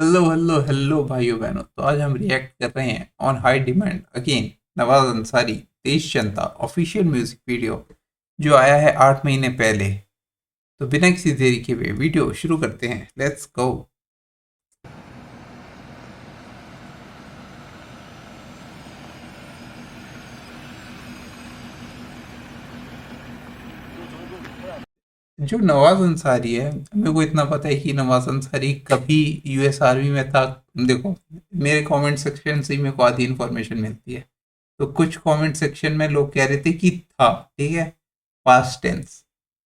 Hello hello hello भाइयों बहनों। तो आज हम रिएक्ट कर रहे हैं on high demand again Nawaz Ansari तेज जनता ऑफिशियल म्यूजिक वीडियो जो आया है 8 महीने पहले। तो बिना किसी देरी के हुए वीडियो शुरू करते हैं। Let's go. जो नवाज अंसारी है, मेरे को इतना पता है कि नवाज अंसारी कभी यूएस आर्मी में था। देखो, मेरे कमेंट सेक्शन से ही मेरे को आधी इन्फॉर्मेशन मिलती है। तो कुछ कमेंट सेक्शन में लोग कह रहे थे कि था, ठीक है, पास्ट टेंस।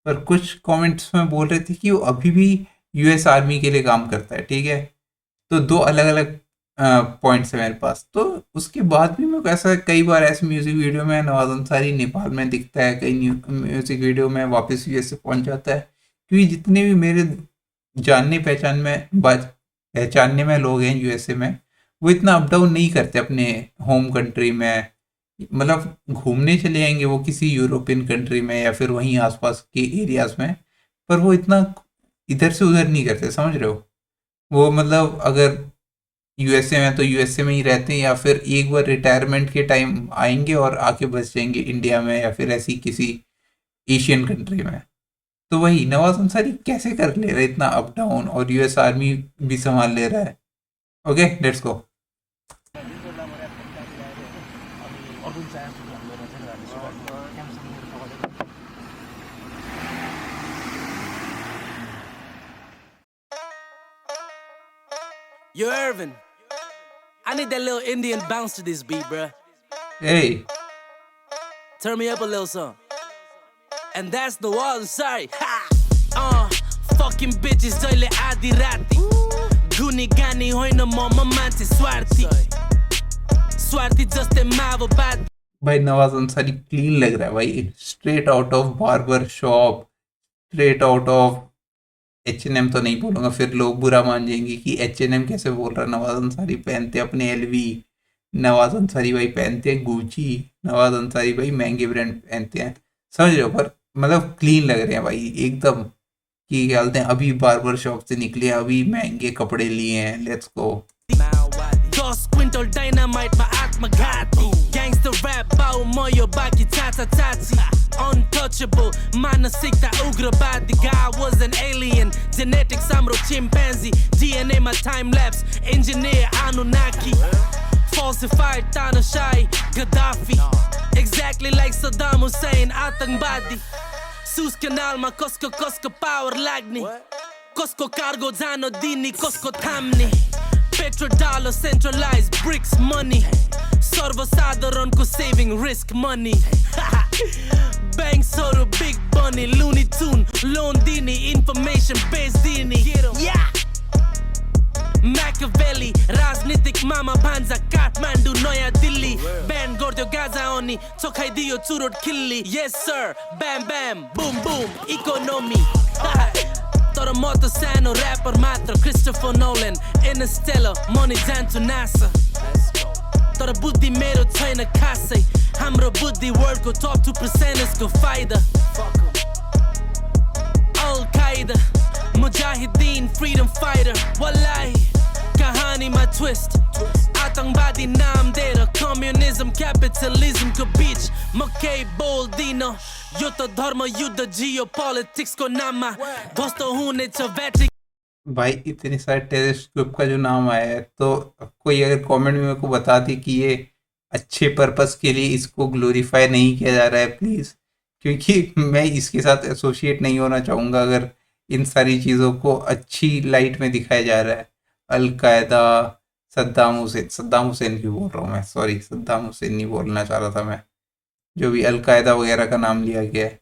पर कुछ कमेंट्स में बोल रहे थे कि वो अभी भी यूएस आर्मी के लिए काम करता है, ठीक है। तो दो अलग अलग पॉइंट्स है मेरे पास। तो उसके बाद भी मेरे को ऐसा कई बार ऐसे म्यूजिक वीडियो में नवाज अंसारी नेपाल में दिखता है, कई म्यूजिक वीडियो में वापस यूएस से पहुंच जाता है। क्योंकि जितने भी मेरे जानने पहचान में पहचानने में लोग हैं यूएसए में, वो इतना अप डाउन नहीं करते अपने होम कंट्री में। मतलब घूमने चले जाएंगे वो किसी यूरोपियन कंट्री में या फिर वहीं आसपास के एरियाज में, पर वो इतना इधर से उधर नहीं करते, समझ रहे हो। वो मतलब अगर यूएसए में तो यूएसए में ही रहते हैं, या फिर एक बार रिटायरमेंट के टाइम आएंगे और आके बस जाएंगे इंडिया में या फिर ऐसी किसी एशियन कंट्री में। तो वही नवाज अंसारी कैसे कर ले रहा है इतना अप डाउन, और यूएस आर्मी भी संभाल ले रहा है। Okay, let's go. Yo, Irvin, I need that little Indian bounce to this beat, bruh. Hey, Turn me up a little something. And that's the wall, sorry. Ha! Fucking bitches, doile adi rati. Guni gani hoina mama manti swarti. Swarti just a mavo bad. भाई Nawaz Ansari clean लग रहा है भाई, straight out of barber shop, straight out of H&M। तो नहीं बोलूंगा, फिर लोग बुरा मान जाएंगे कि H&M कैसे बोल रहा है। नवाज अंसारी पहनते अपने LV, नवाज अंसारी भाई पहनते हैं गुची, नवाज अंसारी भाई महंगे ब्रांड पहनते हैं, समझ रहे हो। पर मतलब क्लीन लग रहे हैं भाई एकदम, कि क्या बोलते हैं, अभी बार्बर शॉप से निकले, अभी महंगे कपड़े लिए हैं। Let's go. 2 quintal dynamite, my atmagati. Gangster rap, bao moyo baki tata tati. Untouchable, manasikta ugrabadi. Guy was an alien, genetics amro chimpanzee. DNA my time lapse, engineer Anunnaki. Falsified Tanashai, Gaddafi. Exactly like Saddam Hussein, Atangbadi. Sus canal ma kosko power lagni. Kosko cargo zano dini, kosko thamni. Petrodollar centralized bricks money. Sarvasadaran ko saving risk money. Bang soda big bunny, Looney Tune, Londini, information based dini. Yeah. Machiavelli, Rajnitik Mama Panza, Kathmandu, Noya Delhi. Band Gordio Gaza oni, Tokai Dio Turot Killi. Yes sir, bam bam, boom boom, economy. Toro Moto Sano, rapper Matra, Christopher Nolan, Interstellar, money down to NASA. Toro Buddhi Mero China Kase, Hamro Buddhi word go top 2% is go fighter. Al Qaeda, Mujahideen, freedom fighter. Wallahi, Kahani my twist. Atangwadi naam dera, communism, capitalism ko beach. Mackay Boldino, युद्ध धर्म युद्ध geopolitics को नामा दोस्तों होने चवेटी। भाई इतने सारे टेलीस्कोप का जो नाम आया है, तो कोई अगर कमेंट में मेरे को बता दे कि ये अच्छे पर्पस के लिए इसको ग्लोरीफाई नहीं किया जा रहा है प्लीज़, क्योंकि मैं इसके साथ एसोसिएट नहीं होना चाहूँगा अगर इन सारी चीज़ों को अच्छी लाइट में दिखाया जा रहा है। अलकायदा, सद्दाम हुसैन क्यों बोल रहा हूँ मैं, सॉरी, सद्दाम हुसैन नहीं बोलना चाह रहा था मैं, जो भी अलकायदा वगैरह का नाम लिया गया है,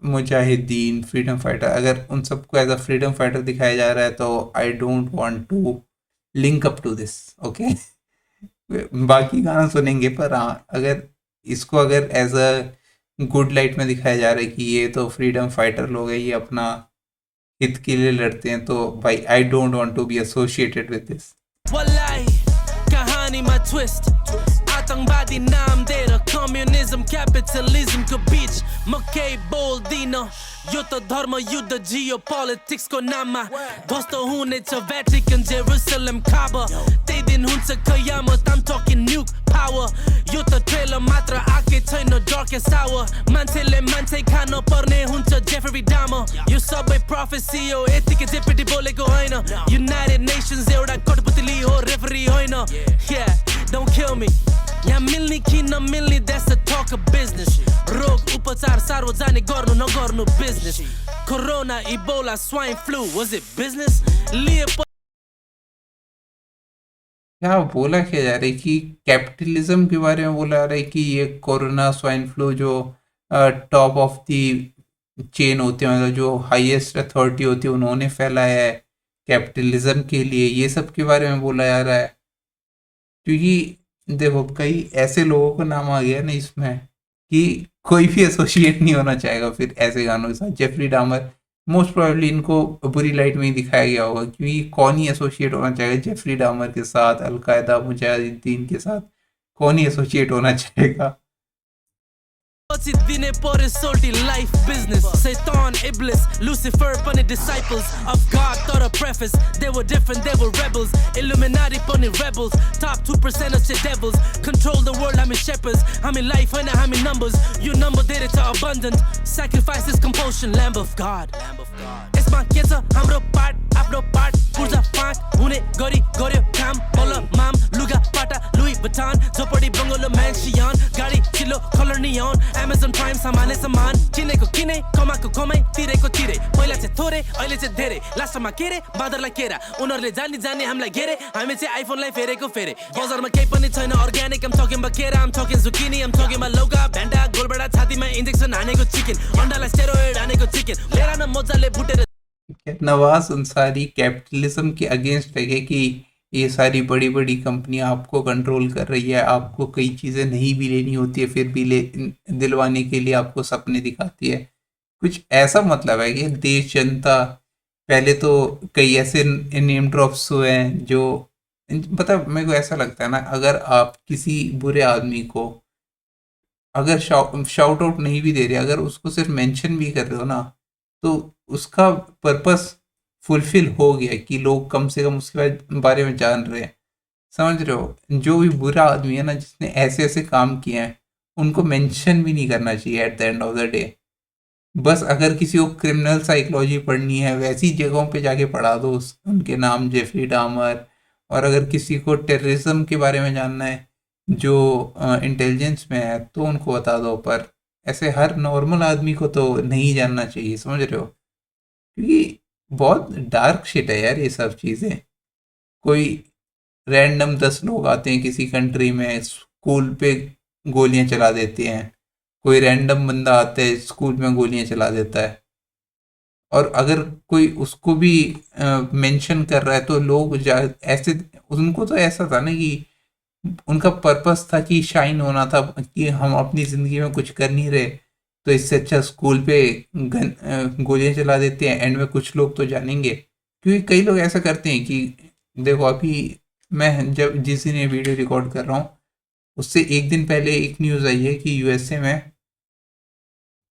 मुजाहिदीन, फ्रीडम फाइटर, अगर उन सबको एज अ फ्रीडम फाइटर दिखाया जा रहा है तो I don't want to link up to this. Okay, बाकी गाना सुनेंगे, पर हाँ, अगर इसको अगर एज अ गुड लाइट में दिखाया जा रहा है कि ये तो फ्रीडम फाइटर लोग हैं, ये अपना हित के लिए लड़ते हैं, तो भाई I don't want to be associated with this. आतंकवादी नाम दिएर कम्युनिज्म क्यापिटलिज्मको बीच म केही बोल्दिन। यो त धर्म युद्ध जियो पोलिटिक्सको नाममा ध्वस्त हुनेछ भ्याटिकन जेरुसलेम काबा। त्यही दिन हुन्छ कयामत, I'm talking nuke power। यो त ट्रेलर मात्र आके छैन डार्केस्ट आवर। मान्छेले मान्छे खान पर्ने हुन्छ जेफरी डामर। यो सबै प्रोफेसी हो, यतिकै जेपीटी बोलेको होइन। युनाइटेड नेसन्स एउटा कठपुतली हो, रेफरी होइन। Yeah, don't kill me। यहाँ मिल्ने कि नमिल्ने, that's the talk of business। रोग उपचार सार्वजनिक गर्नु नगर्नु business. Corona, Ebola, swine flu, was it business? लिए क्या बोला क्या जा रहा है कि कैपिटलिज्म के बारे में बोला जा रहा है कि ये कोरोना स्वाइन फ्लू जो टॉप ऑफ द चेन होते हैं, मतलब जो हाईएस्ट अथॉरिटी होती है, उन्होंने फैलाया है कैपिटलिज्म के लिए, ये सब के बारे में बोला जा रहा है। क्योंकि देखो कई ऐसे लोगों का नाम आ गया ना इसमें कि कोई भी एसोसिएट नहीं होना चाहेगा फिर ऐसे गानों के साथ। जेफरी डामर मोस्ट प्रोबेबली इनको बुरी लाइट में ही दिखाया गया होगा, क्योंकि कौन ही एसोसिएट होना चाहेगा जेफरी डामर के साथ, अलकायदा मुजाहिदीन के साथ, कौन ही एसोसिएट होना चाहेगा। पछि दिने पर्यो सोल्टी लाइफ बिजनेस। सैतान इब्लिस लुसिफर पनि डिसाइपल्स अफ गॉड तर प्रेफेस they were different, they were rebels. Illuminati पनि rebels, top 2% of the devils control the world। हामी shepherds, हामी लाइफ हैन हामी नम्बर्स। यो नम्बर धेरै छ abundant, sacrifice is compulsion, lamb of God। यसमा के छ हाम्रो पार्ट, आफ्नो पार्ट पूर्जा फाँक हुने गरी गर्यो काम। बल माम लुगा पाटा लुई बटान, झोपडी बङ्गलो म्यान्सियन, गाडी चिलो कलर नियन, Amazon Prime सामाने सामान, किनेको किने कमाएको कमाइ, तिरेको तिरे। पहिला चाहिँ थोरै अहिले चाहिँ धेरै, लास्टमा के रे बादरलाई केरा। उनीहरूले जानी जाने हामीलाई घेरे, हामी चाहिँ आइफोनलाई फेरेको फेरे। बजारमा केही पनि छैन अर्ग्यानिक, I'm talking about केरा, I'm talking zucchini, I'm talking about लौका भेन्डा, गोलबेडा छातीमा इन्जेक्सन हानेको चिकन, अन्डालाई स्टेरोइड हानेको चिकन, लिएर न मजाले भुटेर। नवाज अंसारी कैपिटलिज्म के अगेंस्ट है कि ये सारी बड़ी बड़ी कंपनियां आपको कंट्रोल कर रही है, आपको कई चीज़ें नहीं भी लेनी होती है फिर भी दिलवाने के लिए आपको सपने दिखाती है। कुछ ऐसा मतलब है कि देश जनता, पहले तो कई ऐसे नेम ड्रॉप्स हुए हैं जो मतलब मेरे को ऐसा लगता है ना, अगर आप किसी बुरे आदमी को अगर शाउट आउट नहीं भी दे रहे, अगर उसको सिर्फ मेंशन भी कर रहे हो ना, तो उसका पर्पस फुलफिल हो गया कि लोग कम से कम उसके बारे में जान रहे हैं। समझ रहे हो? जो भी बुरा आदमी है ना, जिसने ऐसे ऐसे काम किए हैं, उनको मेंशन भी नहीं करना चाहिए at the end of the day. बस अगर किसी को क्रिमिनल साइकोलॉजी पढ़नी है, वैसी जगहों पे जाके पढ़ा दो उनके नाम, जेफरी डामर। और अगर किसी को टेररिज्म के बारे में जानना है जो इंटेलिजेंस में है, तो उनको बता दो। पर ऐसे हर नॉर्मल आदमी को तो नहीं जानना चाहिए, समझ रहे हो? क्योंकि बहुत डार्क शिट है यार ये सब चीज़ें। कोई रैंडम 10 लोग आते हैं किसी कंट्री में, स्कूल पे गोलियां चला देते हैं। कोई रैंडम बंदा आता है स्कूल में गोलियां चला देता है। और अगर कोई उसको भी मेंशन कर रहा है तो लोग ऐसे, उनको तो ऐसा था ना कि उनका पर्पस था कि शाइन होना था, कि हम अपनी ज़िंदगी में कुछ कर नहीं रहे, तो इससे अच्छा स्कूल पे गोलियां चला देते हैं। एंड में कुछ लोग तो जानेंगे, क्योंकि कई लोग ऐसा करते हैं कि देखो अभी मैं जब जिस दिन ये वीडियो रिकॉर्ड कर रहा हूँ, उससे एक दिन पहले एक न्यूज़ आई है कि यूएसए में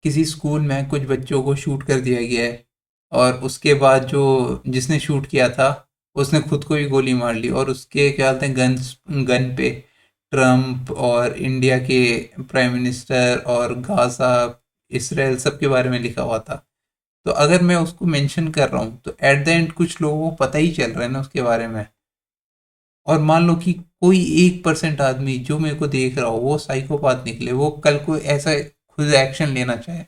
किसी स्कूल में कुछ बच्चों को शूट कर दिया गया है। और उसके बाद जो जिसने शूट किया था उसने खुद को भी गोली मार ली, और उसके क्या कहते हैं गन पे ट्रम्प और इंडिया के प्राइम मिनिस्टर और गाजा, इसराइल सब के बारे में लिखा हुआ था। तो अगर मैं उसको मेंशन कर रहा हूँ तो एट द एंड कुछ लोगों को पता ही चल रहा है ना उसके बारे में। और मान लो कि कोई 1% आदमी जो मेरे को देख रहा हो वो साइकोपाथ निकले, वो कल को ऐसा खुद एक्शन लेना चाहे,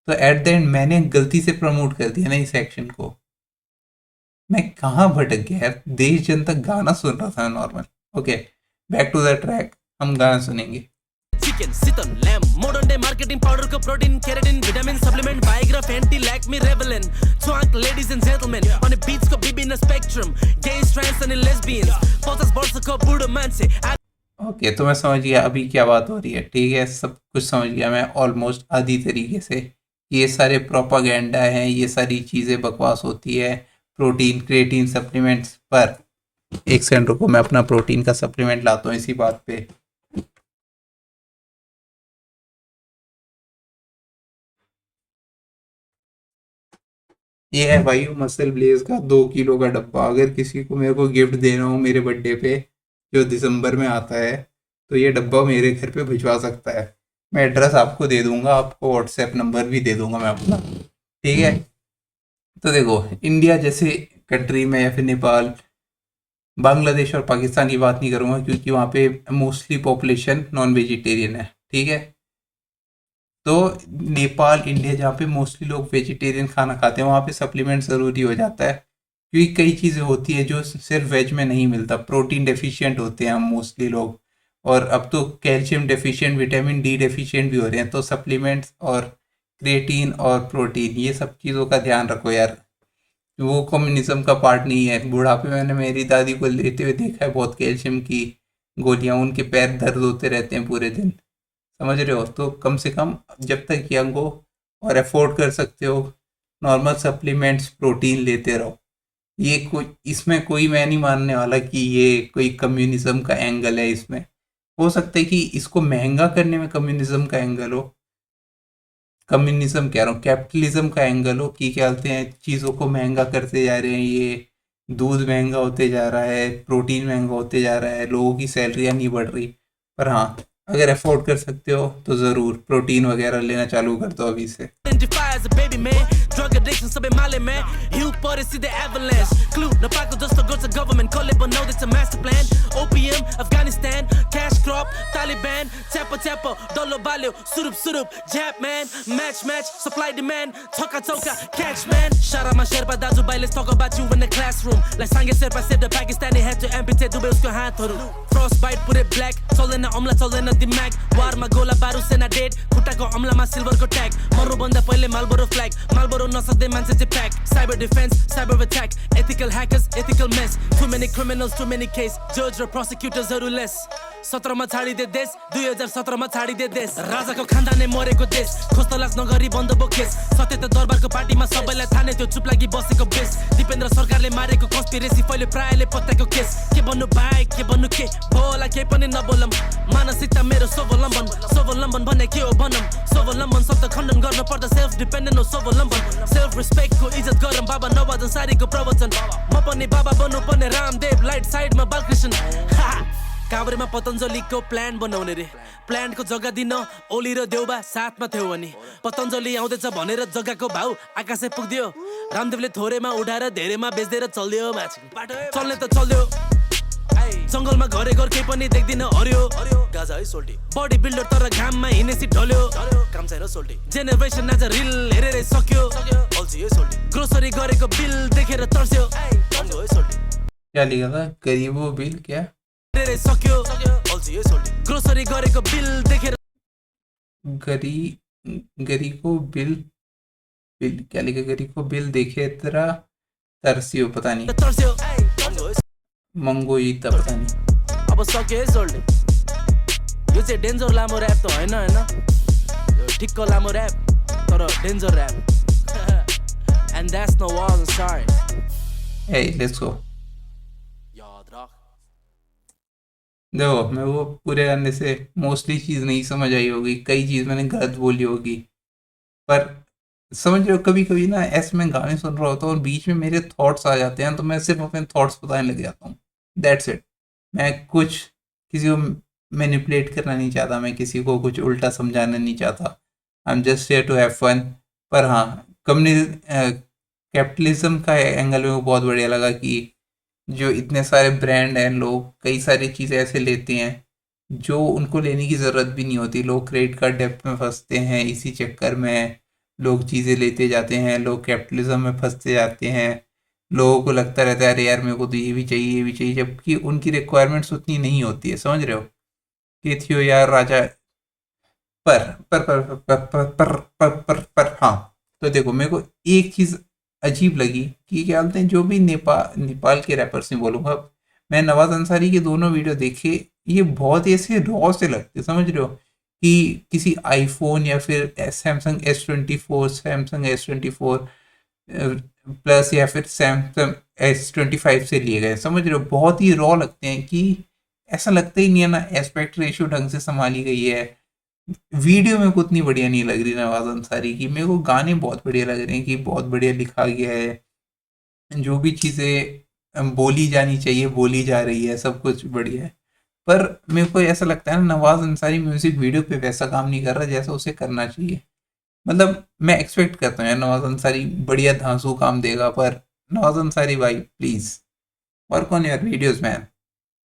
तो एट द एंड मैंने गलती से प्रमोट कर दिया ना इस एक्शन को। मैं कहाँ भटक गया यार, देश जनता गाना सुन रहा था normal. Okay, back to the track, हम गाना सुनेंगे। चिकन सितन lamb modern day marketing powder को प्रोटीन केराटिन विटामिन सप्लिमेंट बायोग्रा फैंटी लैक मी रेवलन स्वांक ladies and gentleman on the beach को विभिन्न spectrum gays trans and lesbians 50 वर्ष को बूढ़ा मान्छे। ओके, तो मैं समझ गया अभी क्या बात हो रही है। ठीक है, सब कुछ समझ गया मैं ऑलमोस्ट आधी तरीके से। ये सारे प्रोपागेंडा हैं, ये सारी चीज़ें बकवास होती है, प्रोटीन क्रिएटिन सप्लीमेंट्स पर। एक सेकंड रुको, मैं अपना प्रोटीन का सप्लीमेंट लाता हूँ इसी बात पे। ये है भाई मसल ब्लेज का 2 किलो का डब्बा। अगर किसी को मेरे को गिफ्ट देना हो मेरे बर्थडे पे जो दिसंबर में आता है, तो ये डब्बा मेरे घर पे भिजवा सकता है। मैं एड्रेस आपको दे दूंगा, आपको व्हाट्सएप नंबर भी दे दूंगा मैं अपना, ठीक है। तो देखो, इंडिया जैसे कंट्री में या फिर नेपाल, बांग्लादेश और पाकिस्तान की बात नहीं करूंगा क्योंकि वहाँ पे मोस्टली पॉपुलेशन नॉन वेजिटेरियन है, ठीक है। तो नेपाल, इंडिया जहाँ पे मोस्टली लोग वेजिटेरियन खाना खाते हैं, वहाँ पे सप्लीमेंट ज़रूरी हो जाता है क्योंकि कई चीज़ें होती है जो सिर्फ वेज में नहीं मिलता। प्रोटीन डेफिशिएंट होते हैं हम मोस्टली लोग, और अब तो calcium deficient, vitamin D deficient भी हो रहे हैं। तो सप्लीमेंट्स और क्रिएटिन और प्रोटीन, ये सब चीज़ों का ध्यान रखो यार। वो कम्युनिज्म का पार्ट नहीं है। बुढ़ापे में मैंने मेरी दादी को लेते हुए देखा है बहुत कैल्शियम की गोलियां, उनके पैर दर्द होते रहते हैं पूरे दिन, समझ रहे हो। तो कम से कम जब तक यंग हो और अफोर्ड कर सकते हो, नॉर्मल सप्लीमेंट्स प्रोटीन लेते रहो। ये कोई, इसमें कोई मैं नहीं मानने वाला कि ये कोई कम्युनिज्म का एंगल है इसमें। हो सकता है कि इसको महंगा करने में कम्युनिज्म का एंगल हो, कम्युनिज्म कह रहा हूँ, कैपिटलिज्म का एंगल हो कि क्या बोलते हैं, चीज़ों को महंगा करते जा रहे हैं, ये दूध महंगा होते जा रहा है, प्रोटीन महंगा होते जा रहा है, लोगों की सैलरियाँ नहीं बढ़ रही। पर हाँ, अगर अफोर्ड कर सकते हो तो ज़रूर प्रोटीन वगैरह लेना चालू कर दो अभी से। Identify as a baby man, drug addiction सबै माले man, हिउँ परे सिधै avalanche, clue नपाएको जस्तो गर्छ government, कसले बनाउँदैछ master plan, OPM, Afghanistan, cash crop, Taliban, च्याप्प डल्लो बाल्यो, सुरुप jab man, match, supply demand, छक्का चौका catch man, शारामा शेर्पा दाजुभाइ let's talk about you in the classroom, like Sange Sherpa saved the Pakistani had to amputate दुबै उसको हातहरू, frostbite पुरै black, चल्दैन अम्ला चल्दैन दिमाग, वारमा गोला बारु सेना डेड, खुट्टाको अम्लामा सिल्भरको ट्याग, मर्नुभन्दा पहिले मालबोरो फ्ल्याग, मालबोरो नसक्दै मान्छे चाहिँ pack, cyber defence, cyber attack, ethical hackers, ethical mess, too many criminals, too many case, जज र प्रोसिक्युटर्सहरू लेस, 17 मा छाडिदे देश, 2017 मा छाडिदे देश, राजाको खानदानै मरेको देश, खोज तलास नगरी बन्द बो केस, सत्य त दरबारको पार्टीमा सबैलाई थाहा त्यो चुप लागि बसेको बेस, दिपेन्द्र सरकारले मारेको कन्स्पिरेसी फैले प्रायले पत्याको केस, के भन्नु भाइ के भन्नु के बोला के पनि नबोलम, मानसिकता मेरो स्वावलम्बन भन्ने के हो भनम, स्वावलम्बन शब्द खण्डन गर्न पर्दा सेल्फ डिपेन्डेन्ट हो स्वावलम्बन, सेल्फ रेस्पेक्टको इज्जत गरम बाबा नवाजन सारीको प्रवचन, म पनि बाबा बन्नु पर्ने रामदेव, लाइट साइडमा बालकृष्ण, काभ्रेमा पतञ्जलीको प्लान बनाउने रे, प्लान्टको जग्गा दिन ओली र देउबा साथमा थियो अनि, पतञ्जली आउँदैछ भनेर जग्गाको भाउ आकाशै पुग्दियो, रामदेवले थोरैमा उठाएर धेरैमा बेच्दै चल्दियो माछी, चल्ने त चल्दियो, जङ्गलमा घरे घर केही पनि देख्दिन हरियो, गाजा है सोल्टी, बडी बिल्डर तर घाममा हिँडेसी ढल्यो, काम छैन सोल्टी, जेनेरेसन आज रिल हेरेरै सक्यो, अल्छी है सोल्टी, ग्रोसरी गरेको बिल देखेर तर्स्यो, महँगो है सोल्टी, क्या लिखा था, गरीबों बिल क्या, हेरेरै सक्यो, अल्छी है सोल्टी, ग्रोसरी गरेको बिल देखेर गरी को बिल क्या लिखा, गरी को बिल देखे तेरा तरसियो, पता नहीं, तर्स्यो, मंगो ईता, पता नहीं। अब सक्यो है सोल्टी, यो चाहिँ डेन्जर लामो ऱ्याप त होइन हैन, यो ठिक्क लामो ऱ्याप तर danger rap, and that's no wall and sorry, Hey, let's go। याद रख। देखो, मैं वो पूरे गाने से मोस्टली चीज़ नहीं समझ आई होगी, कई चीज़ मैंने गलत बोली होगी, पर समझ रहे हो, कभी कभी ना ऐसे मैं गाने सुन रहा होता हूँ और बीच में मेरे थॉट्स आ जाते हैं, तो मैं सिर्फ अपने थॉट्स बताने लग जाता हूँ, दैट्स इट। मैं कुछ किसी को मैनिपुलेट करना नहीं चाहता, मैं किसी को कुछ उल्टा समझाना नहीं चाहता, I am just here to have fun. पर हाँ, कैपिटलिज्म का एंगल में वो बहुत बढ़िया लगा कि जो इतने सारे ब्रांड हैं, लोग कई सारी चीज़ें ऐसे लेते हैं जो उनको लेने की ज़रूरत भी नहीं होती, लोग क्रेडिट कार्ड डेब्ट में फंसते हैं, इसी चक्कर में लोग चीज़ें लेते जाते हैं, लोग कैपिटलिज्म में फंसते जाते हैं, लोगों को लगता रहता है अरे यार मेरे को तो ये भी चाहिए ये भी चाहिए, जबकि उनकी रिक्वायरमेंट्स उतनी नहीं होती है, समझ रहे हो। ये थियो यार राजा। पर हाँ, तो देखो, मेरे को एक चीज़ अजीब लगी कि क्या बोलते हैं, जो भी नेपाल के रैपर्स नहीं बोलूँगा मैं, नवाज अंसारी के दोनों वीडियो देखे, ये बहुत ऐसे रॉ से लगते, समझ रहे हो, कि किसी आईफोन या फिर Samsung S24 Samsung S24 plus या फिर सैमसंग S25 से लिए गए, समझ रहे हो, बहुत ही रॉ लगते हैं कि ऐसा लगता ही नहीं है ना एस्पेक्ट रेशियो ढंग से संभाली गई है, वीडियो मेरे को उतनी बढ़िया नहीं लग रही नवाज अंसारी की। मेरे को गाने बहुत बढ़िया लग रहे हैं कि बहुत बढ़िया लिखा गया है, जो भी चीज़ें बोली जानी चाहिए बोली जा रही है, सब कुछ बढ़िया है। पर मेरे को ऐसा लगता है ना, नवाज अंसारी म्यूजिक वीडियो पे वैसा काम नहीं कर रहा जैसा उसे करना चाहिए। मतलब मैं एक्सपेक्ट करता हूँ यार नवाज अंसारी बढ़िया धांसू काम देगा, पर नवाज अंसारी भाई please work on your videos man.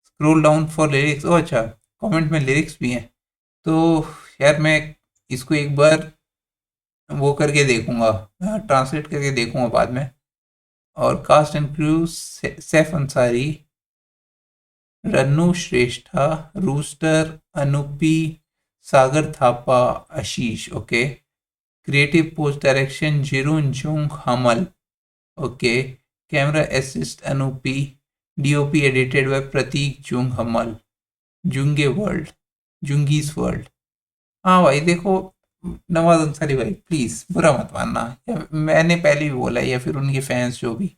Scroll down for lyrics. ओ अच्छा, कमेंट में लिरिक्स भी हैं, तो यार मैं इसको एक बार वो करके देखूंगा, ट्रांसलेट करके देखूंगा बाद में। और cast and crew: Saif Ansari, Rannu Shrestha, rooster, Anupi, Sagar Thapa, Ashish. Okay. Creative post direction Jirun Jung Hamal. Okay. Camera assist Anupi. DOP edited by Prateek Jung Hamal. Junge world, जुंगीज वर्ल्ड। हाँ भाई देखो, नवाज अंसारी भाई प्लीज बुरा मत मानना, या मैंने पहले भी बोला है, या फिर उनके फैंस जो भी,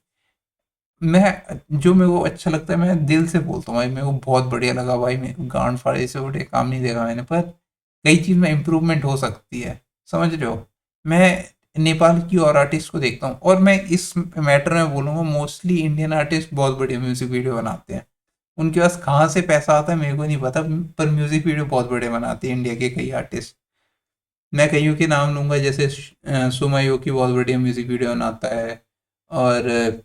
मैं जो मेरे को अच्छा लगता है मैं दिल से बोलता हूँ भाई। मेरे को बहुत बढ़िया लगा भाई, मेरे को गांड फाड़े से उठे काम नहीं देखा मैंने, पर कई चीज़ में इम्प्रूवमेंट हो सकती है, समझ रहे हो। मैं नेपाल की और आर्टिस्ट को देखता हूँ, और मैं इस मैटर में बोलूँगा मोस्टली इंडियन आर्टिस्ट बहुत बढ़िया म्यूजिक वीडियो बनाते हैं। उनके पास कहाँ से पैसा आता है मेरे को नहीं पता, पर म्यूजिक वीडियो बहुत बढ़िया बनाते हैं इंडिया के कई आर्टिस्ट। मैं कईयों के नाम लूँगा, जैसे सुमायो की बहुत बढ़िया म्यूजिक वीडियो बनाता है, और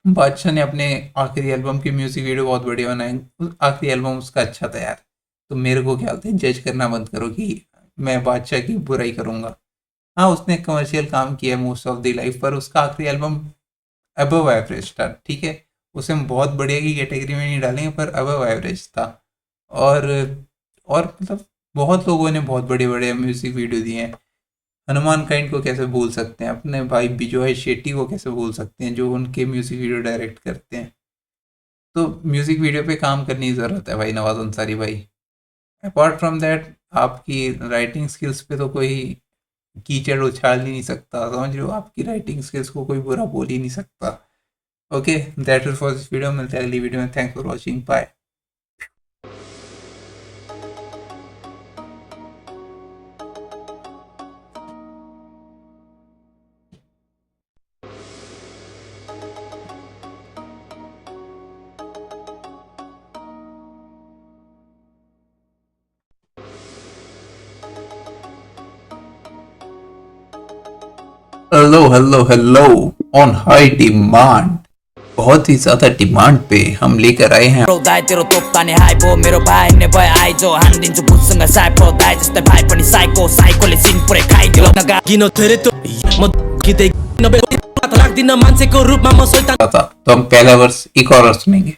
बादशाह ने अपने आखिरी एल्बम की म्यूजिक वीडियो बहुत बढ़िया बनाई। आखिरी एल्बम उसका अच्छा था यार, तो मेरे को क्या होता है, जज करना बंद करो कि मैं बादशाह की बुराई करूँगा। हाँ उसने कमर्शियल काम किया मोस्ट ऑफ द लाइफ, पर उसका आखिरी एल्बम अबव एवरेज था, ठीक है। उसे हम बहुत बढ़िया की कैटेगरी में नहीं डालेंगे, पर अबव एवरेज था। और मतलब बहुत लोगों ने बहुत बड़े बड़े म्यूजिक वीडियो दिए हैं। हनुमान काइंड को कैसे भूल सकते हैं, अपने भाई बिजॉय शेट्टी को कैसे भूल सकते हैं, जो उनके म्यूजिक वीडियो डायरेक्ट करते हैं। तो म्यूजिक वीडियो पे काम करने की ज़रूरत है भाई नवाज अंसारी भाई। अपार्ट फ्रॉम दैट आपकी राइटिंग स्किल्स पे तो कोई कीचड़ उछाल ही नहीं सकता, समझ रहे हो। आपकी राइटिंग स्किल्स को कोई बुरा बोल ही नहीं सकता। Okay, that is for this video. मिलते हैं अगली वीडियो में। Thanks for watching, bye. Hello hello hello, on high demand, बहुत ही ज्यादा डिमांड पे हम लेकर आए हैं Pro die तेरो तोप ताने हाइबो मेरो भाइ ने भए आइजो हान्दिन्छु भुतसँग साइ प्रो दाइ जस्तै भाइ पनि साइको साइकोले सिन पुरै खाइदियो नगा गिनो धेरै त म गीतै नबे लाग्दिन मान्छेको रूपमा म शैतान। तो हम पहला वर्ष एक और सुनेंगे।